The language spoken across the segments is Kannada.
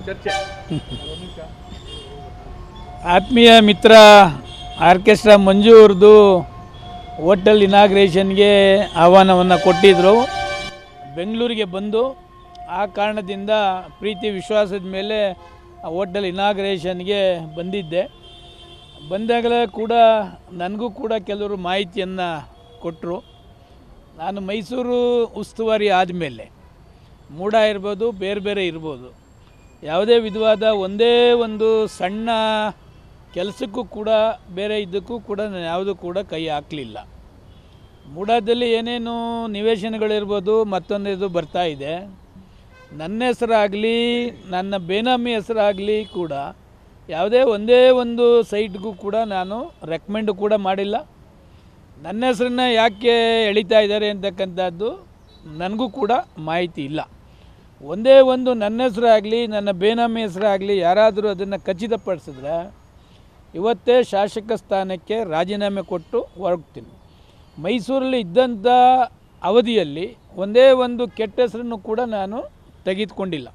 ಚರ್ಚೆ. ಆತ್ಮೀಯ ಮಿತ್ರ ಆರ್ಕೆಸ್ಟ್ರಾ ಮಂಜು ಅವ್ರದ್ದು ಹೋಟೆಲ್ ಇನಾಗ್ರೇಷನ್ಗೆ ಆಹ್ವಾನವನ್ನು ಕೊಟ್ಟಿದ್ದರು. ಬೆಂಗಳೂರಿಗೆ ಬಂದು ಆ ಕಾರಣದಿಂದ ಪ್ರೀತಿ ವಿಶ್ವಾಸದ ಮೇಲೆ ಆ ಹೋಟೆಲ್ ಇನಾಗ್ರೇಷನ್ಗೆ ಬಂದಿದ್ದೆ. ಬಂದಾಗಲೇ ಕೂಡ ನನಗೂ ಕೂಡ ಕೆಲವರು ಮಾಹಿತಿಯನ್ನು ಕೊಟ್ಟರು. ನಾನು ಮೈಸೂರು ಉಸ್ತುವಾರಿ ಆದಮೇಲೆ ಮೂಡ ಇರ್ಬೋದು, ಬೇರೆ ಬೇರೆ ಇರ್ಬೋದು, ಯಾವುದೇ ವಿಧವಾದ ಒಂದೇ ಒಂದು ಸಣ್ಣ ಕೆಲಸಕ್ಕೂ ಕೂಡ ಬೇರೆ ಇದಕ್ಕೂ ಕೂಡ ನಾನು ಯಾವುದೂ ಕೂಡ ಕೈ ಹಾಕಲಿಲ್ಲ. ಮೂಡಾದಲ್ಲಿ ಏನೇನು ನಿವೇಶನಗಳಿರ್ಬೋದು, ಮತ್ತೊಂದು ಇದು ಬರ್ತಾ ಇದೆ. ನನ್ನ ಹೆಸರಾಗಲಿ ನನ್ನ ಬೇನಾಮಿ ಹೆಸರಾಗಲಿ ಕೂಡ ಯಾವುದೇ ಒಂದೇ ಒಂದು ಸೈಟ್ಗೂ ಕೂಡ ನಾನು ರೆಕಮೆಂಡು ಕೂಡ ಮಾಡಿಲ್ಲ. ನನ್ನ ಹೆಸರನ್ನ ಯಾಕೆ ಎಳಿತಾ ಇದ್ದಾರೆ ಅಂತಕ್ಕಂಥದ್ದು ನನಗೂ ಕೂಡ ಮಾಹಿತಿ ಇಲ್ಲ. ಒಂದೇ ಒಂದು ನನ್ನ ಹೆಸರಾಗಲಿ ನನ್ನ ಬೇನಾಮಿ ಹೆಸರಾಗಲಿ ಯಾರಾದರೂ ಅದನ್ನು ಖಚಿತಪಡಿಸಿದ್ರೆ ಇವತ್ತೇ ಶಾಸಕ ಸ್ಥಾನಕ್ಕೆ ರಾಜೀನಾಮೆ ಕೊಟ್ಟು ಹೊರಡ್ತೀನಿ. ಮೈಸೂರಲ್ಲಿ ಇದ್ದಂಥ ಅವಧಿಯಲ್ಲಿ ಒಂದೇ ಒಂದು ಕೆಟ್ಟ ಹೆಸರನ್ನು ಕೂಡ ನಾನು ತೆಗೆದುಕೊಂಡಿಲ್ಲ.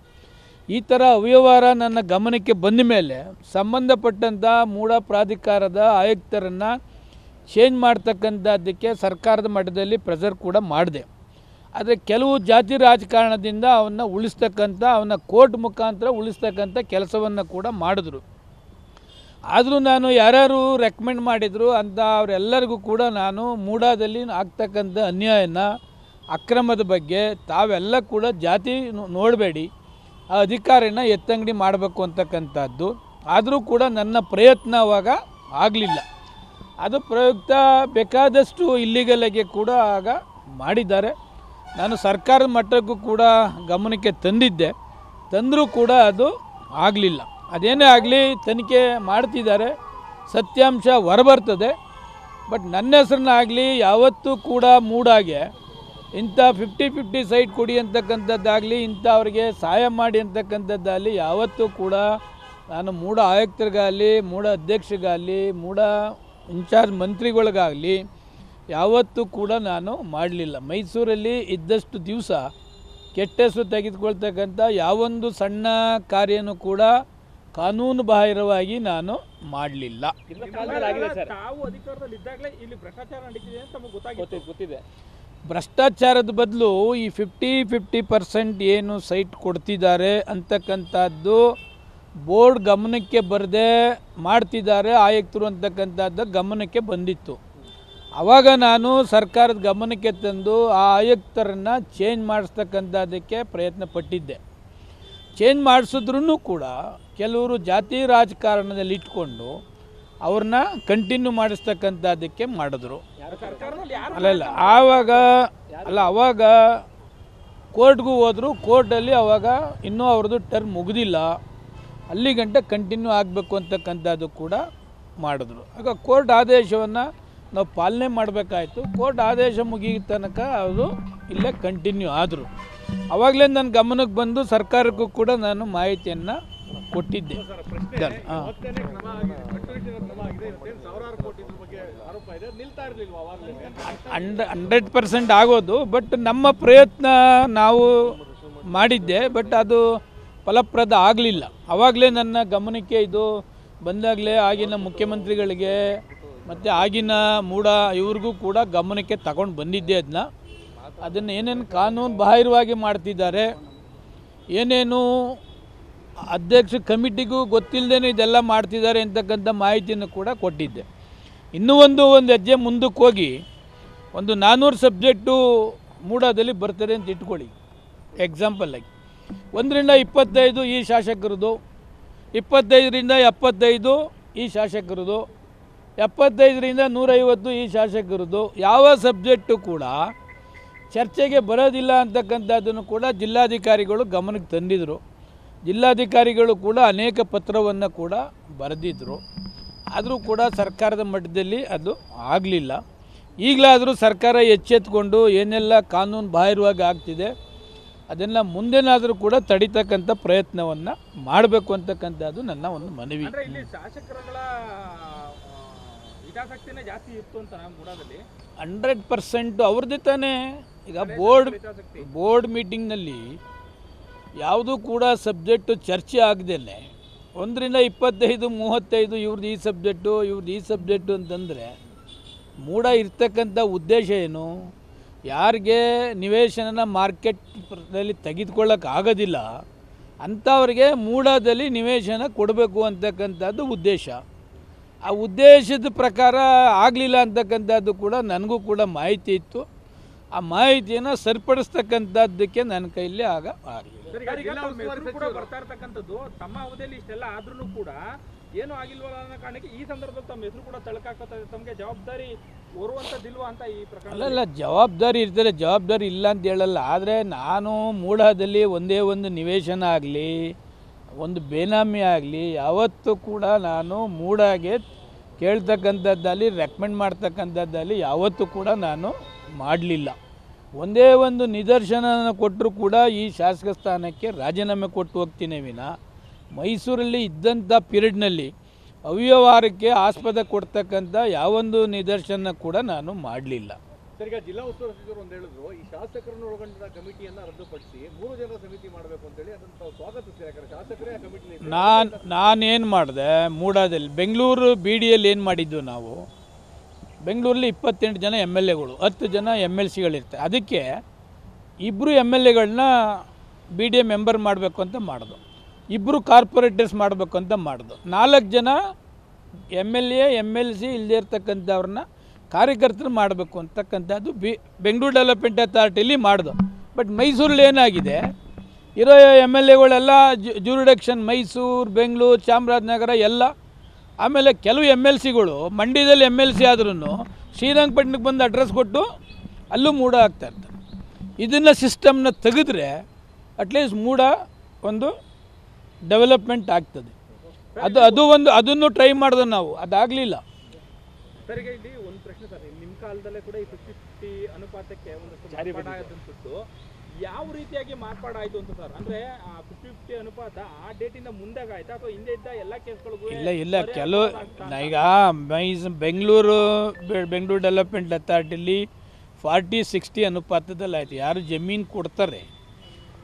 ಈ ಥರ ಅವ್ಯವಹಾರ ನನ್ನ ಗಮನಕ್ಕೆ ಬಂದ ಮೇಲೆ ಸಂಬಂಧಪಟ್ಟಂಥ ಮೂಡ ಪ್ರಾಧಿಕಾರದ ಆಯುಕ್ತರನ್ನು ಚೇಂಜ್ ಮಾಡ್ತಕ್ಕಂಥದ್ದಕ್ಕೆ ಸರ್ಕಾರದ ಮಟ್ಟದಲ್ಲಿ ಪ್ರೆಷರ್ ಕೂಡ ಮಾಡಿದೆ. ಆದರೆ ಕೆಲವು ಜಾತಿ ರಾಜಕಾರಣದಿಂದ ಅವನ್ನ ಉಳಿಸ್ತಕ್ಕಂಥ ಅವನ್ನ ಕೋರ್ಟ್ ಮುಖಾಂತರ ಉಳಿಸ್ತಕ್ಕಂಥ ಕೆಲಸವನ್ನು ಕೂಡ ಮಾಡಿದ್ರು. ಆದರೂ ನಾನು ಯಾರ್ಯಾರು ರೆಕಮೆಂಡ್ ಮಾಡಿದರು ಅಂತ ಅವರೆಲ್ಲರಿಗೂ ಕೂಡ ನಾನು ಮೂಡಾದಲ್ಲಿ ಆಗ್ತಕ್ಕಂಥ ಅನ್ಯಾಯನ ಅಕ್ರಮದ ಬಗ್ಗೆ ತಾವೆಲ್ಲ ಕೂಡ ಜಾತಿ ನೋಡಬೇಡಿ, ಆ ಅಧಿಕಾರಿನ ಎತ್ತಂಗಡಿ ಮಾಡಬೇಕು ಅಂತಕ್ಕಂಥದ್ದು. ಆದರೂ ಕೂಡ ನನ್ನ ಪ್ರಯತ್ನ ಅವಾಗ ಆಗಲಿಲ್ಲ. ಅದು ಪ್ರಯುಕ್ತ ಬೇಕಾದಷ್ಟು ಇಲ್ಲಿಗಲ್ಗೆ ಕೂಡ ಆಗ ಮಾಡಿದ್ದಾರೆ. ನಾನು ಸರ್ಕಾರದ ಮಟ್ಟಕ್ಕೂ ಕೂಡ ಗಮನಕ್ಕೆ ತಂದರೂ ಕೂಡ ಅದು ಆಗಲಿಲ್ಲ. ಅದೇನೇ ಆಗಲಿ ತನಿಖೆ ಮಾಡ್ತಿದ್ದಾರೆ, ಸತ್ಯಾಂಶ ಹೊರಬರ್ತದೆ. ಬಟ್ ನನ್ನ ಹೆಸರನ್ನ ಆಗಲಿ ಯಾವತ್ತೂ ಕೂಡ ಮೂಡಾಗೆ ಇಂಥ 50-50 ಸೈಟ್ ಕೊಡಿ ಅಂತಕ್ಕಂಥದ್ದಾಗಲಿ, ಇಂಥ ಅವ್ರಿಗೆ ಸಹಾಯ ಮಾಡಿ ಅಂತಕ್ಕಂಥದ್ದಾಗಲಿ ಯಾವತ್ತೂ ಕೂಡ ನಾನು ಮೂಡ ಆಯುಕ್ತರಿಗಾಗಲಿ, ಮೂಡ ಅಧ್ಯಕ್ಷರಿಗಾಗಲಿ, ಮೂಡ ಇನ್ಚಾರ್ಜ್ ಮಂತ್ರಿಗಳಿಗಾಗಲಿ ಯಾವತ್ತೂ ಕೂಡ ನಾನು ಮಾಡಲಿಲ್ಲ. ಮೈಸೂರಲ್ಲಿ ಇದ್ದಷ್ಟು ದಿವಸ ಕೆಟ್ಟ ಹೆಸರು ತೆಗೆದುಕೊಳ್ತಕ್ಕಂಥ ಯಾವೊಂದು ಸಣ್ಣ ಕಾರ್ಯನೂ ಕೂಡ ಕಾನೂನು ಬಾಹಿರವಾಗಿ ನಾನು ಮಾಡಲಿಲ್ಲ. ಗೊತ್ತಿದೆ. ಭ್ರಷ್ಟಾಚಾರದ ಬದಲು ಈ 50-50% ಏನು ಸೈಟ್ ಕೊಡ್ತಿದ್ದಾರೆ ಅಂತಕ್ಕಂಥದ್ದು ಬೋರ್ಡ್ ಗಮನಕ್ಕೆ ಬರದೆ ಮಾಡ್ತಿದ್ದಾರೆ ಆಯುಕ್ತರು ಅಂತಕ್ಕಂಥದ್ದು ಗಮನಕ್ಕೆ ಬಂದಿತ್ತು. ಆವಾಗ ನಾನು ಸರ್ಕಾರದ ಗಮನಕ್ಕೆ ತಂದು ಆ ಆಯುಕ್ತರನ್ನು ಚೇಂಜ್ ಮಾಡಿಸ್ತಕ್ಕಂಥದ್ದಕ್ಕೆ ಪ್ರಯತ್ನ ಪಟ್ಟಿದ್ದೆ. ಚೇಂಜ್ ಮಾಡಿಸಿದ್ರೂ ಕೂಡ ಕೆಲವರು ಜಾತಿ ರಾಜಕಾರಣದಲ್ಲಿ ಇಟ್ಕೊಂಡು ಅವ್ರನ್ನ ಕಂಟಿನ್ಯೂ ಮಾಡಿಸ್ತಕ್ಕಂಥದ್ದಕ್ಕೆ ಮಾಡಿದ್ರು. ಅವಾಗ ಕೋರ್ಟ್ಗೂ ಹೋದರು. ಕೋರ್ಟಲ್ಲಿ ಅವಾಗ ಇನ್ನೂ ಅವ್ರದ್ದು ಟರ್ಮ್ ಮುಗಿದಿಲ್ಲ, ಅಲ್ಲಿ ಗಂಟೆ ಕಂಟಿನ್ಯೂ ಆಗಬೇಕು ಅಂತಕ್ಕಂಥದ್ದು ಕೂಡ ಮಾಡಿದ್ರು. ಆಗ ಕೋರ್ಟ್ ಆದೇಶವನ್ನು ನಾವು ಪಾಲನೆ ಮಾಡಬೇಕಾಯ್ತು. ಕೋರ್ಟ್ ಆದೇಶ ಮುಗಿಯ ತನಕ ಅದು ಇಲ್ಲೇ ಕಂಟಿನ್ಯೂ ಆದರು. ಆವಾಗಲೇ ನನ್ನ ಗಮನಕ್ಕೆ ಬಂದು ಸರ್ಕಾರಕ್ಕೂ ಕೂಡ ನಾನು ಮಾಹಿತಿಯನ್ನು ಕೊಟ್ಟಿದ್ದೆ. 100% ಆಗೋದು. ಬಟ್ ನಮ್ಮ ಪ್ರಯತ್ನ ನಾವು ಮಾಡಿದ್ದೆ, ಬಟ್ ಅದು ಫಲಪ್ರದ ಆಗಲಿಲ್ಲ. ಆವಾಗಲೇ ನನ್ನ ಗಮನಕ್ಕೆ ಇದು ಬಂದಾಗಲೇ ಆಗಿನ ಮುಖ್ಯಮಂತ್ರಿಗಳಿಗೆ ಮತ್ತು ಆಗಿನ ಮೂಡ ಇವ್ರಿಗೂ ಕೂಡ ಗಮನಕ್ಕೆ ತಗೊಂಡು ಬಂದಿದ್ದೆ. ಅದನ್ನು ಏನೇನು ಕಾನೂನು ಬಾಹಿರವಾಗಿ ಮಾಡ್ತಿದ್ದಾರೆ, ಏನೇನು ಅಧ್ಯಕ್ಷ ಕಮಿಟಿಗೂ ಗೊತ್ತಿಲ್ಲದೇ ಇದೆಲ್ಲ ಮಾಡ್ತಿದ್ದಾರೆ ಅಂತಕ್ಕಂಥ ಮಾಹಿತಿಯನ್ನು ಕೂಡ ಕೊಟ್ಟಿದ್ದೆ. ಇನ್ನೂ ಒಂದು ಹೆಜ್ಜೆ ಮುಂದಕ್ಕೆ ಹೋಗಿ ಒಂದು 400 ಸಬ್ಜೆಕ್ಟು ಮೂಡಾದಲ್ಲಿ ಬರ್ತಾರೆ ಅಂತ ಇಟ್ಕೊಳ್ಳಿ. ಎಕ್ಸಾಂಪಲ್ಲಾಗಿ 1ರಿಂದ 25 ಈ ಶಾಸಕರದು, 25ರಿಂದ 75 ಈ ಶಾಸಕರದು, 75ರಿಂದ 150 ಈ ಶಾಸಕರದು. ಯಾವ ಸಬ್ಜೆಕ್ಟು ಕೂಡ ಚರ್ಚೆಗೆ ಬರೋದಿಲ್ಲ ಅಂತಕ್ಕಂಥದ್ದನ್ನು ಕೂಡ ಜಿಲ್ಲಾಧಿಕಾರಿಗಳು ಗಮನಕ್ಕೆ ತಂದಿದ್ದರು. ಜಿಲ್ಲಾಧಿಕಾರಿಗಳು ಕೂಡ ಅನೇಕ ಪತ್ರವನ್ನು ಕೂಡ ಬರೆದಿದ್ದರು. ಆದರೂ ಕೂಡ ಸರ್ಕಾರದ ಮಟ್ಟದಲ್ಲಿ ಅದು ಆಗಲಿಲ್ಲ. ಈಗಲಾದರೂ ಸರ್ಕಾರ ಎಚ್ಚೆತ್ತುಕೊಂಡು ಏನೆಲ್ಲ ಕಾನೂನು ಬಾಹಿರವಾಗಿ ಆಗ್ತಿದೆ ಅದನ್ನು ಮುಂದೆನಾದರೂ ಕೂಡ ತಡಿತಕ್ಕಂಥ ಪ್ರಯತ್ನವನ್ನು ಮಾಡಬೇಕು ಅಂತಕ್ಕಂಥದ್ದು ನನ್ನ ಒಂದು ಮನವಿ. ಶಾಸಕರುಗಳ ಹಿತಾಸಕ್ತಿನೇ ಜಾಸ್ತಿ ಇತ್ತು ಅಂತ ನಾವು ಮೂಡಾದಲ್ಲಿ 100% ಅವ್ರದ್ದೇ ತಾನೇ. ಈಗ ಬೋರ್ಡ್ ಮೀಟಿಂಗ್ನಲ್ಲಿ ಯಾವುದೂ ಕೂಡ ಸಬ್ಜೆಕ್ಟು ಚರ್ಚೆ ಆಗದೇನೆ 1ರಿಂದ 25, 35 ಇವ್ರದ್ದು ಈ ಸಬ್ಜೆಕ್ಟು ಇವ್ರದ್ದು ಈ ಸಬ್ಜೆಕ್ಟು ಅಂತಂದರೆ ಮೂಡ ಇರ್ತಕ್ಕಂಥ ಉದ್ದೇಶ ಏನು? ಯಾರಿಗೆ ನಿವೇಶನ ಮಾರ್ಕೆಟ್ನಲ್ಲಿ ತೆಗೆದುಕೊಳ್ಳೋಕೆ ಆಗೋದಿಲ್ಲ ಅಂಥವ್ರಿಗೆ ಮೂಡದಲ್ಲಿ ನಿವೇಶನ ಕೊಡಬೇಕು ಅಂತಕ್ಕಂಥದ್ದು ಉದ್ದೇಶ. ಆ ಉದ್ದೇಶದ ಪ್ರಕಾರ ಆಗಲಿಲ್ಲ ಅಂತಕ್ಕಂಥದ್ದು ಕೂಡ ನನಗೂ ಕೂಡ ಮಾಹಿತಿ ಇತ್ತು. ಆ ಮಾಹಿತಿಯನ್ನು ಸರಿಪಡಿಸ್ತಕ್ಕಂಥದ್ದಕ್ಕೆ ನನ್ನ ಕೈಯಲ್ಲಿ ಆಗಲಿಲ್ಲ. ಕೂಡ ಬರ್ತಾ ಇರ್ತಕ್ಕಂಥದ್ದು ತಮ್ಮ ಅವಧಿಯಲ್ಲಿ ಇಷ್ಟೆಲ್ಲ ಆದ್ರೂ ಕೂಡ ಏನು ಆಗಿಲ್ವಲ್ಲ ಅನ್ನೋ ಕಾರಣಕ್ಕೆ ಈ ಸಂದರ್ಭದಲ್ಲಿ ತಮ್ಮ ಹೆಸರು ಕೂಡ ತಳಕಾಗ್ತದೆ. ತಮಗೆ ಜವಾಬ್ದಾರಿ ಹೊರುವಂಥದ್ದಿಲ್ವಾ ಅಂತ ಈ ಪ್ರಕರಣ? ಅಲ್ಲ, ಜವಾಬ್ದಾರಿ ಇರ್ತಾರೆ, ಜವಾಬ್ದಾರಿ ಇಲ್ಲ ಅಂತ ಹೇಳಲ್ಲ. ಆದರೆ ನಾನು ಮೂಡದಲ್ಲಿ ಒಂದೇ ಒಂದು ನಿವೇಶನ ಆಗಲಿ ಒಂದು ಬೇನಾಮಿ ಆಗಲಿ ಯಾವತ್ತೂ ಕೂಡ ನಾನು ಮೂಡಾಗೆ ಕೇಳ್ತಕ್ಕಂಥದ್ದಲ್ಲಿ ರೆಕಮೆಂಡ್ ಮಾಡ್ತಕ್ಕಂಥದ್ದಲ್ಲಿ ಯಾವತ್ತೂ ಕೂಡ ನಾನು ಮಾಡಲಿಲ್ಲ. ಒಂದೇ ಒಂದು ನಿದರ್ಶನ ಕೊಟ್ಟರು ಕೂಡ ಈ ಶಾಸಕ ಸ್ಥಾನಕ್ಕೆ ರಾಜೀನಾಮೆ ಕೊಟ್ಟು ಹೋಗ್ತೀನಿ ವಿನ ಮೈಸೂರಲ್ಲಿ ಇದ್ದಂಥ ಪೀರಿಯಡ್ನಲ್ಲಿ ಅವ್ಯವಹಾರಕ್ಕೆ ಆಸ್ಪದ ಕೊಡ್ತಕ್ಕಂಥ ಯಾವೊಂದು ನಿದರ್ಶನ ಕೂಡ ನಾನು ಮಾಡಲಿಲ್ಲ. ಸರ್, ಈಗ ಜಿಲ್ಲಾ ಉಸ್ತುವಾರಿ ಸಚಿವರು ಒಂದು ಹೇಳಿದ್ರು, ಈ ಶಾಸಕರನ್ನು ಒಳಗೊಂಡ ಕಮಿಟಿಯನ್ನು ರದ್ದುಪಡಿಸಿ 3 ಜನರ ಸಮಿತಿ ಮಾಡಬೇಕು ಅಂತೇಳಿ ಅದನ್ನು ತಾವು ಸ್ವಾಗತಿಸ್ತೀರಿ. ಯಾಕಂದರೆ ಶಾಸಕರೇ ಆ ಕಮಿಟಿ ನಾನೇನು ಮಾಡಿದೆ ಮೂಡಾದಲ್ಲಿ ಬೆಂಗಳೂರು BDಯಲ್ಲಿ ಏನು ಮಾಡಿದ್ದು ನಾವು ಬೆಂಗಳೂರಲ್ಲಿ 28 ಜನ MLAಗಳು 10 ಜನ MLCಗಳಿರ್ತಾರೆ. ಅದಕ್ಕೆ 2 MLAಗಳನ್ನ BDA ಮೆಂಬರ್ ಮಾಡಬೇಕು ಅಂತ ಮಾಡಿದ್ರು, 2 ಕಾರ್ಪೊರೇಟರ್ಸ್ ಮಾಡಬೇಕು ಅಂತ ಮಾಡಿದ್ರು, 4 ಜನ MLA MLC ಇಲ್ಲದೇ ಇರ್ತಕ್ಕಂಥವ್ರನ್ನ ಕಾರ್ಯಕರ್ತರು ಮಾಡಬೇಕು ಅಂತಕ್ಕಂಥದ್ದು ಬೆಂಗಳೂರು ಡೆವಲಪ್ಮೆಂಟ್ ಅಥಾರಿಟಿಲಿ ಮಾಡಿದ್ರು. ಬಟ್ ಮೈಸೂರಲ್ಲಿ ಏನಾಗಿದೆ, ಇರೋ MLAಗಳೆಲ್ಲ ಜೂರಿಡಕ್ಷನ್ ಮೈಸೂರು, ಬೆಂಗಳೂರು, ಚಾಮರಾಜನಗರ ಎಲ್ಲ. ಆಮೇಲೆ ಕೆಲವು MLCಗಳು ಮಂಡ್ಯದಲ್ಲಿ MLC ಆದ್ರೂ ಶ್ರೀರಂಗಪಟ್ಟಣಕ್ಕೆ ಬಂದು ಅಡ್ರೆಸ್ ಕೊಟ್ಟು ಅಲ್ಲೂ ಮೂಡ ಆಗ್ತಾಯಿರ್ತಾರೆ. ಇದನ್ನು ಸಿಸ್ಟಮ್ನ ತೆಗೆದ್ರೆ ಅಟ್ಲೀಸ್ಟ್ ಮೂಡ ಒಂದು ಡೆವಲಪ್ಮೆಂಟ್ ಆಗ್ತದೆ. ಅದನ್ನು ಟ್ರೈ ಮಾಡಿದ್ರು ನಾವು, ಅದಾಗಲಿಲ್ಲ. ಸರ್, ಈಗ ಇಲ್ಲಿ ಒಂದು ಪ್ರಶ್ನೆ ಸರ್, ನಿಮ್ಮ ಕಾಲದಲ್ಲೇ ಕೂಡ ಈ 50-50 ಅನುಪಾತಕ್ಕೆ ಒಂದಷ್ಟು ಮಾರ್ಪಾಡಾದಂತಿತ್ತು. ಯಾವ ರೀತಿಯಾಗಿ ಮಾರ್ಪಾಡಾಯಿತು ಅಂತ ಸರ್? ಅಂದರೆ 50-50 ಅನುಪಾತ ಆ ಡೇಟಿಂದ ಮುಂದಾಗ ಆಯ್ತಾ ಅಥವಾ ಹಿಂದೆ ಇದ್ದ ಎಲ್ಲ ಕೇಸ್ಗಳಿಗೂ? ಇಲ್ಲ ಕೆಲವು ಈಗ ಬೆಂಗಳೂರು ಡೆವಲಪ್ಮೆಂಟ್ ಅಥಾರಿಟಿಲಿ 40-60 ಅನುಪಾತದಲ್ಲಿ ಆಯಿತು. ಯಾರು ಜಮೀನು ಕೊಡ್ತಾರೆ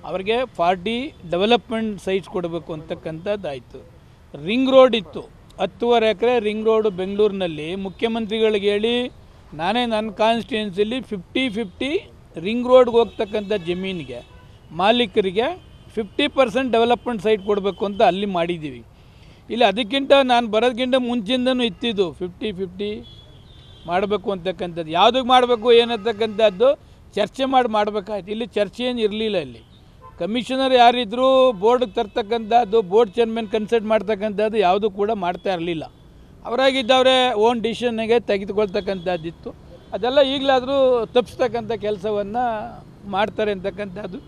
ಅವ್ರಿಗೆ 40 ಡೆವಲಪ್ಮೆಂಟ್ ಸೈಟ್ಸ್ ಕೊಡಬೇಕು ಅಂತಕ್ಕಂಥದ್ದು ಆಯಿತು. ರಿಂಗ್ ರೋಡ್ ಇತ್ತು, 10.5 ಎಕರೆ ರಿಂಗ್ ರೋಡು ಬೆಂಗಳೂರಿನಲ್ಲಿ. ಮುಖ್ಯಮಂತ್ರಿಗಳಿಗೆ ಹೇಳಿ ನಾನೇ ನನ್ನ ಕಾನ್ಸ್ಟಿಟ್ಯೂನ್ಸಿಲಿ 50-50 ರಿಂಗ್ ರೋಡ್ಗೆ ಹೋಗ್ತಕ್ಕಂಥ ಜಮೀನಿಗೆ ಮಾಲೀಕರಿಗೆ 50% ಡೆವಲಪ್ಮೆಂಟ್ ಸೈಟ್ ಕೊಡಬೇಕು ಅಂತ ಅಲ್ಲಿ ಮಾಡಿದ್ದೀವಿ. ಇಲ್ಲಿ ಅದಕ್ಕಿಂತ ನಾನು ಬರೋದಕ್ಕಿಂತ ಮುಂಚಿಂದನೂ ಇತ್ತಿದ್ದು 50-50 ಮಾಡಬೇಕು ಅಂತಕ್ಕಂಥದ್ದು. ಯಾವುದಕ್ಕೆ ಮಾಡಬೇಕು ಏನಂತಕ್ಕಂಥದ್ದು ಚರ್ಚೆ ಮಾಡಬೇಕಾಯ್ತು. ಇಲ್ಲಿ ಚರ್ಚೆ ಏನು ಇರಲಿಲ್ಲ. ಇಲ್ಲಿ ಕಮಿಷನರ್ ಯಾರಿದ್ರು ಬೋರ್ಡ್ಗೆ ತರ್ತಕ್ಕಂಥದ್ದು, ಬೋರ್ಡ್ ಚೇರ್ಮನ್ ಕನ್ಸಲ್ಟ್ ಮಾಡ್ತಕ್ಕಂಥದ್ದು ಯಾವುದೂ ಕೂಡ ಮಾಡ್ತಾ ಇರಲಿಲ್ಲ. ಅವರಾಗಿದ್ದವರೇ ಓನ್ ಡಿಸಿಷನ್ಗೆ ತೆಗೆದುಕೊಳ್ತಕ್ಕಂಥದ್ದಿತ್ತು. ಅದೆಲ್ಲ ಈಗಲಾದರೂ ತಪ್ಪಿಸ್ತಕ್ಕಂಥ ಕೆಲಸವನ್ನು ಮಾಡ್ತಾರೆ ಅಂತಕ್ಕಂಥದ್ದು